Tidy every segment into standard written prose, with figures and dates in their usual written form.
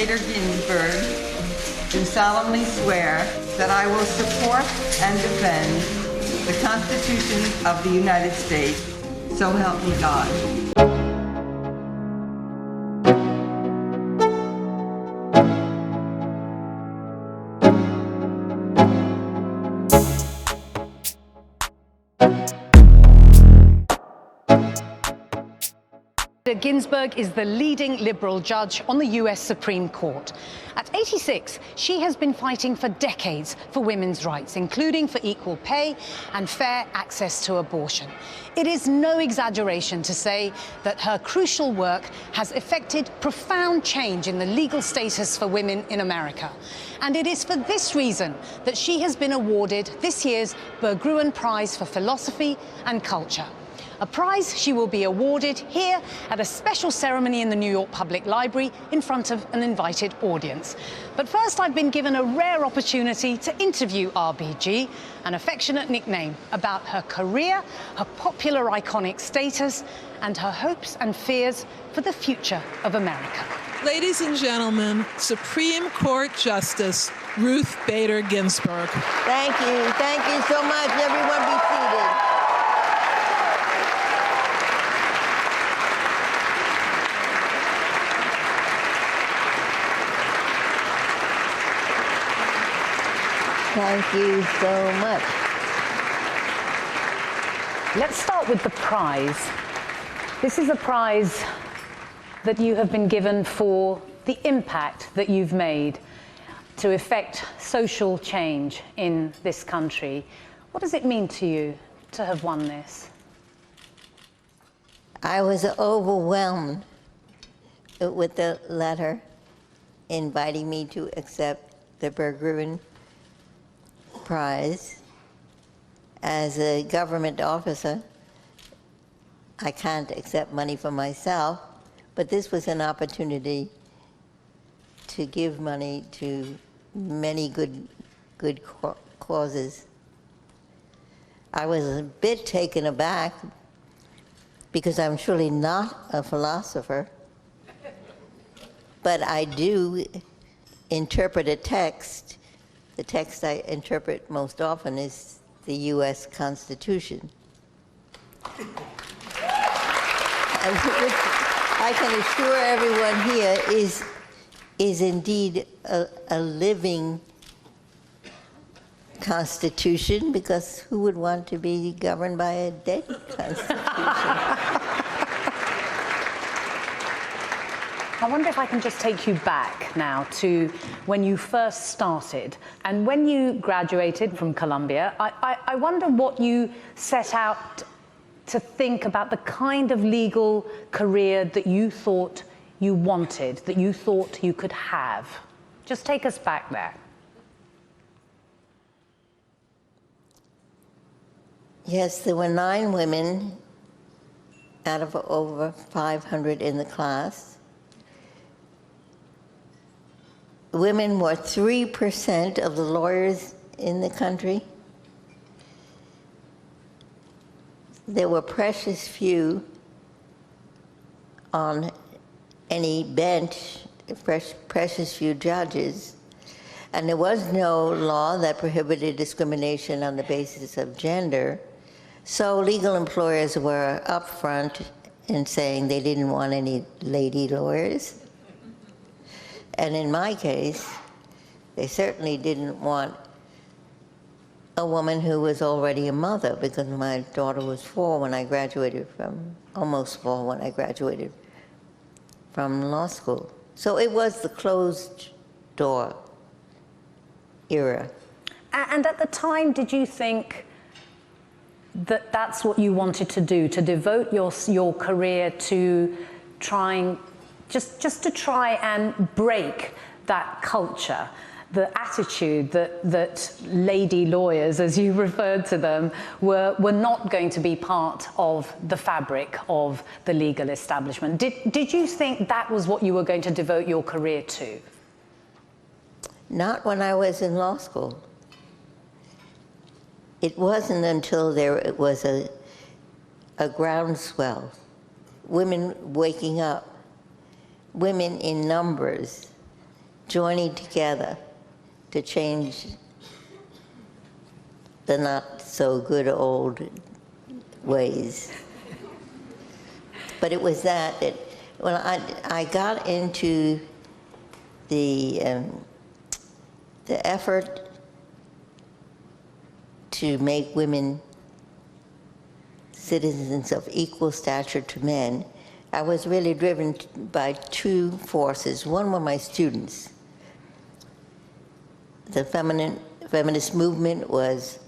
Bader Ginsburg, do solemnly swear that I will support and defend the Constitution of the United States, so help me God. Ginsburg is the leading liberal judge on the US Supreme Court. At 86, she has been fighting for decades for women's rights, including for equal pay and fair access to abortion. It is no exaggeration to say that her crucial work has effected profound change in the legal status for women in America. And it is for this reason that she has been awarded this year's Berggruen Prize for Philosophy and Culture. A prize she will be awarded here at a special ceremony in the New York Public Library in front of an invited audience. But first, I've been given a rare opportunity to interview RBG, an affectionate nickname, about her career, her popular iconic status, and her hopes and fears for the future of America. Ladies and gentlemen, Supreme Court Justice Ruth Bader Ginsburg. Thank you. Thank you so much. Everyone be seated. Thank you so much. Let's start with the prize. This is a prize that you have been given for the impact that you've made to effect social change in this country. What does it mean to you to have won this? I was overwhelmed with the letter inviting me to accept the Berggruen Prize. As a government officer, I can't accept money for myself, but this was an opportunity to give money to many good causes. I was a bit taken aback because I'm surely not a philosopher, but I do interpret a text. The text I interpret most often is the US Constitution. And which I can assure everyone here is indeed a living constitution, because who would want to be governed by a dead constitution? I wonder if I can just take you back now to when you first started and when you graduated from Columbia. I wonder what you set out to think about the kind of legal career that you thought you wanted, that you thought you could have. Just take us back there. Yes, there were 9 women out of over 500 in the class. Women were 3% of the lawyers in the country. There were precious few on any bench, precious few judges, and there was no law that prohibited discrimination on the basis of gender. So legal employers were upfront in saying they didn't want any lady lawyers. And in my case, they certainly didn't want a woman who was already a mother, because my daughter was 4 when I graduated almost 4 when I graduated from law school. So it was the closed door era. And at the time, did you think that that's what you wanted to do, to devote your career to trying, just to try and break that culture, the attitude that lady lawyers, as you referred to them, were not going to be part of the fabric of the legal establishment? Did you think that was what you were going to devote your career to? Not when I was in law school. It wasn't until there was a groundswell, women waking up, women in numbers, joining together to change the not so good old ways. But it was that when I got into the effort to make women citizens of equal stature to men, I was really driven by two forces. One were my students. The feminist movement was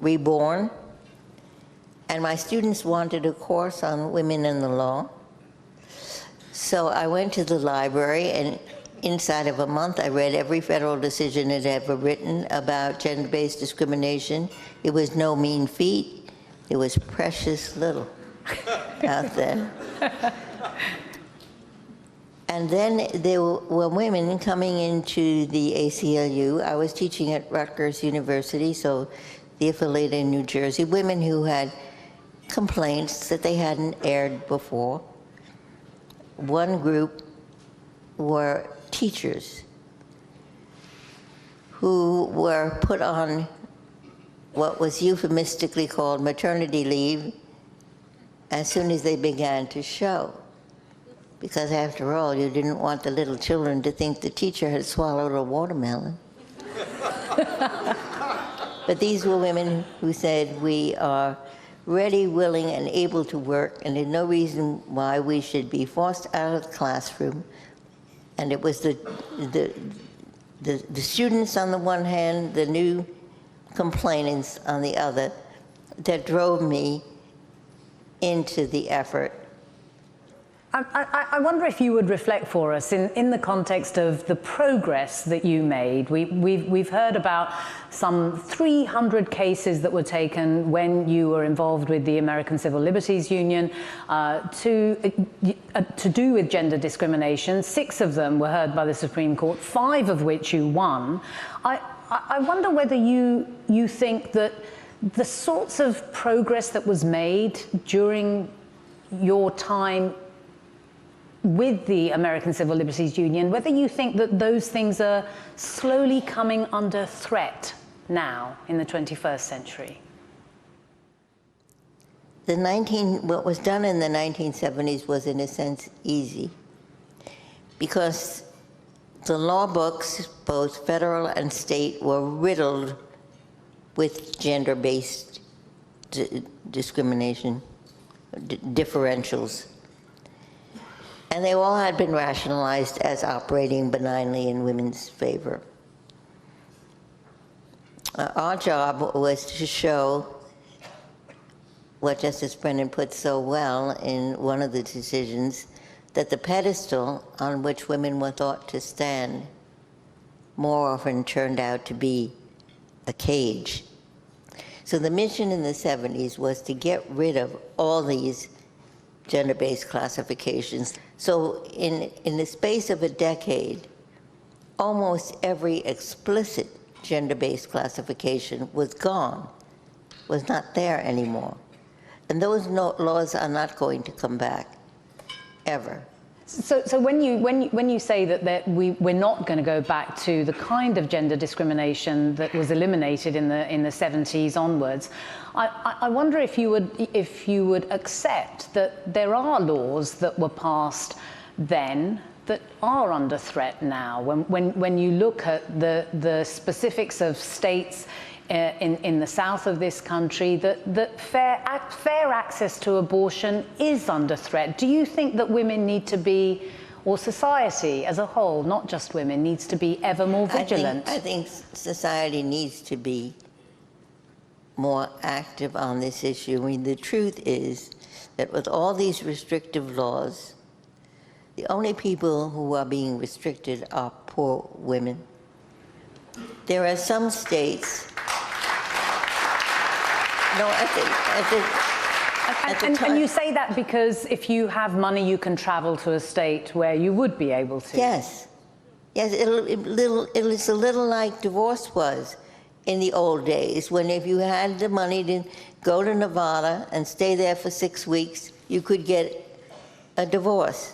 reborn, and my students wanted a course on women in the law. So I went to the library, and inside of a month I read every federal decision it ever written about gender-based discrimination. It was no mean feat. It was precious little out there. And then there were women coming into the ACLU. I was teaching at Rutgers University, so the affiliate in New Jersey, women who had complaints that they hadn't aired before. One group were teachers who were put on what was euphemistically called maternity leave as soon as they began to show. Because after all, you didn't want the little children to think the teacher had swallowed a watermelon. But these were women who said, we are ready, willing, and able to work, and there's no reason why we should be forced out of the classroom. And it was the students on the one hand, the new complainants on the other, that drove me into the effort. I wonder if you would reflect for us in the context of the progress that you made. We've heard about some 300 cases that were taken when you were involved with the American Civil Liberties Union to do with gender discrimination. 6 of them were heard by the Supreme Court, 5 of which you won. I wonder whether you think that the sorts of progress that was made during your time with the American Civil Liberties Union, whether you think that those things are slowly coming under threat now in the 21st century. What was done in the 1970s was, in a sense, easy, because the law books, both federal and state, were riddled with gender-based discrimination, differentials. And they all had been rationalized as operating benignly in women's favor. Our job was to show what Justice Brennan put so well in one of the decisions, that the pedestal on which women were thought to stand more often turned out to be a cage. So the mission in the 70s was to get rid of all these gender-based classifications. So in the space of a decade, almost every explicit gender-based classification was gone, was not there anymore. And those laws are not going to come back, ever. So when you say that we're not going to go back to the kind of gender discrimination that was eliminated in the 70s onwards, I wonder if you would accept that there are laws that were passed then that are under threat now. When you look at the specifics of states in the south of this country, that fair access to abortion is under threat. Do you think that women need to be, or society as a whole, not just women, needs to be ever more vigilant? I think society needs to be more active on this issue. I mean, the truth is that with all these restrictive laws, the only people who are being restricted are poor women. There are some states. No, and you say that because if you have money, you can travel to a state where you would be able to. Yes. Yes, it's a little like divorce was in the old days, when if you had the money to go to Nevada and stay there for 6 weeks, you could get a divorce.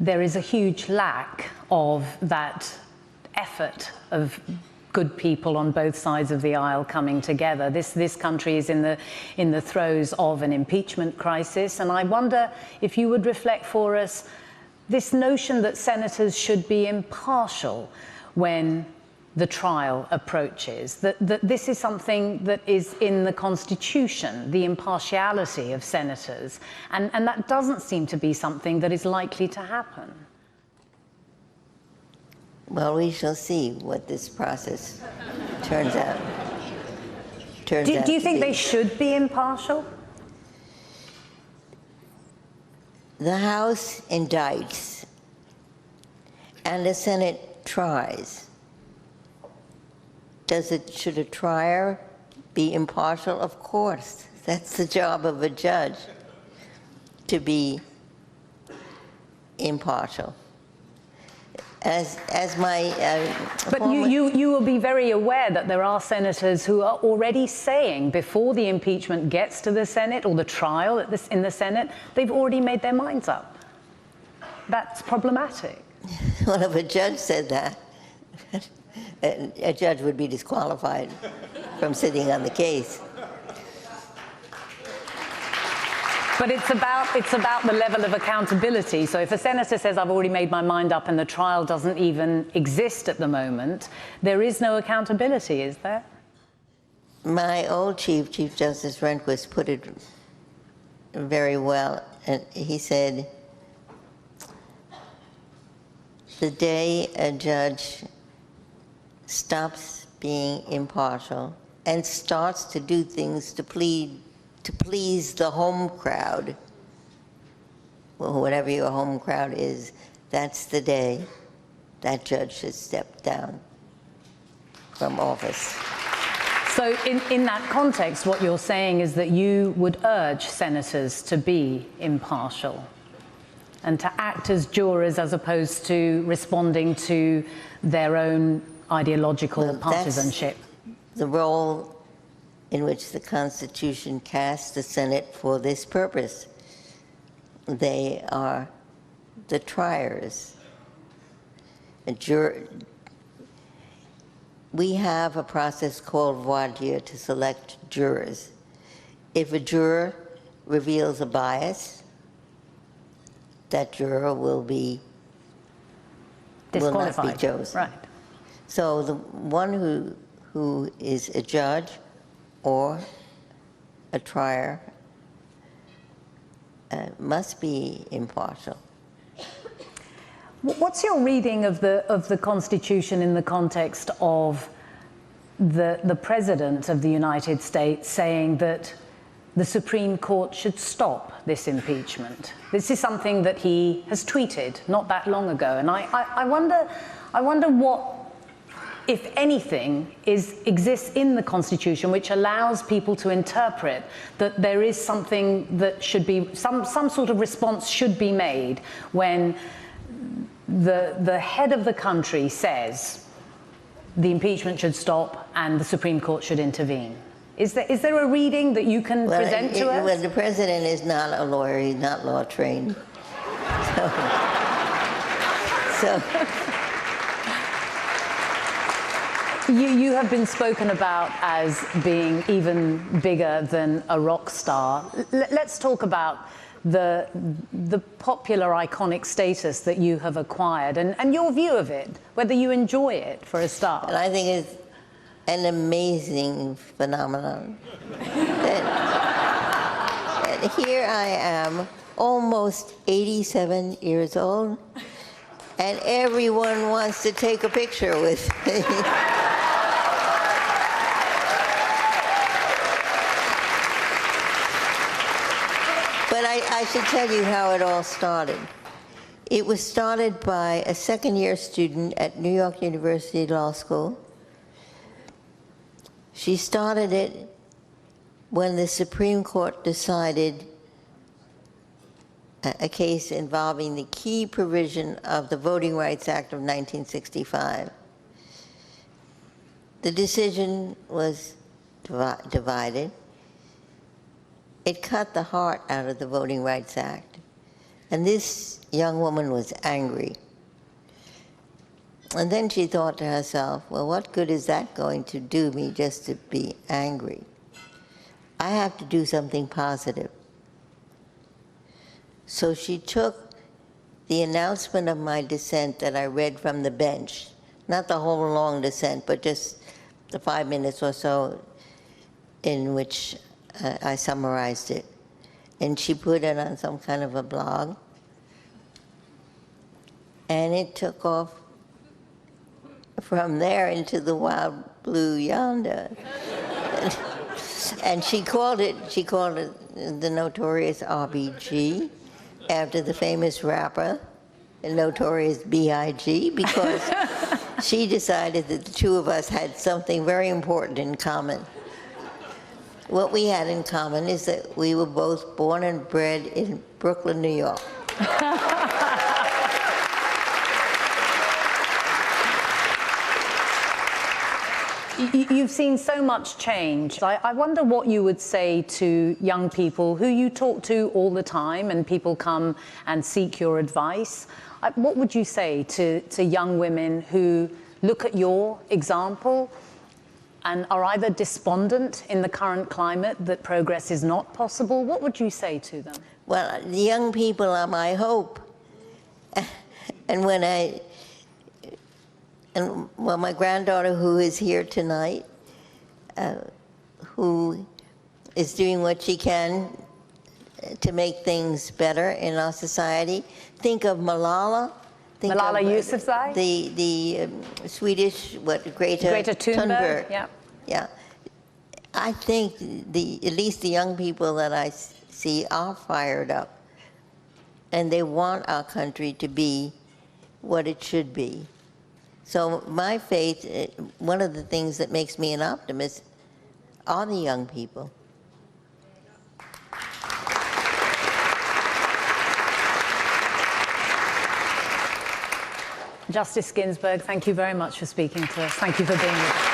there is a huge lack of that effort of good people on both sides of the aisle coming together. This country is in the throes of an impeachment crisis, and I wonder if you would reflect for us this notion that senators should be impartial when the trial approaches, that this is something that is in the Constitution, the impartiality of senators, and that doesn't seem to be something that is likely to happen. Well, we shall see what this process turns out. Do you think they should be impartial? The House indicts and the Senate tries. Should a trier be impartial? Of course. That's the job of a judge, to be impartial. As my but you will be very aware that there are senators who are already saying, before the impeachment gets to the Senate or the trial in the Senate, they've already made their minds up. That's problematic. Well, if a judge said that, a judge would be disqualified from sitting on the case. But it's about the level of accountability. So if a senator says, I've already made my mind up and the trial doesn't even exist at the moment, there is no accountability, is there? My old Chief Justice Rehnquist, put it very well. And he said, the day a judge stops being impartial and starts to do things to please the home crowd, well, whatever your home crowd is, that's the day that judge should step down from office. So in that context, what you're saying is that you would urge senators to be impartial and to act as jurors as opposed to responding to their own ideological partisanship. That's the role in which the Constitution casts the Senate for this purpose. They are the triers. We have a process called voir dire to select jurors. If a juror reveals a bias, that juror will not be chosen. Right. So the one who is a judge or a trier must be impartial. What's your reading of the Constitution in the context of the President of the United States saying that the Supreme Court should stop this impeachment? This is something that he has tweeted not that long ago, and I wonder what, if anything, exists in the Constitution which allows people to interpret that there is something that should be, some sort of response should be made when the head of the country says the impeachment should stop and the Supreme Court should intervene. Is there a reading that you can present to us? Well, the president is not a lawyer, he's not law trained. So You have been spoken about as being even bigger than a rock star. Let's talk about the popular iconic status that you have acquired and your view of it, whether you enjoy it for a start. And I think it's an amazing phenomenon. And here I am, almost 87 years old, and everyone wants to take a picture with me. But I should tell you how it all started. It was started by a second-year student at New York University Law School. She started it when the Supreme Court decided a case involving the key provision of the Voting Rights Act of 1965. The decision was divided. It cut the heart out of the Voting Rights Act. And this young woman was angry. And then she thought to herself, well, what good is that going to do me just to be angry? I have to do something positive. So she took the announcement of my dissent that I read from the bench, not the whole long dissent, but just the 5 minutes or so in which I summarized it. And she put it on some kind of a blog. And it took off from there into the wild blue yonder. And she called it the notorious RBG, after the famous rapper, the notorious B.I.G., because she decided that the two of us had something very important in common. What we had in common is that we were both born and bred in Brooklyn, New York. You've seen so much change. I wonder what you would say to young people who you talk to all the time and people come and seek your advice. What would you say to young women who look at your example and are either despondent in the current climate that progress is not possible? What would you say to them? Well, the young people are my hope. And well, my granddaughter, who is here tonight, who is doing what she can to make things better in our society. Think of Malala. Malala Yousafzai? The Swedish, Greta Thunberg. Yeah. Yeah. I think at least the young people that I see are fired up. And they want our country to be what it should be. So my faith, one of the things that makes me an optimist are the young people. Justice Ginsburg, thank you very much for speaking to us. Thank you for being with us.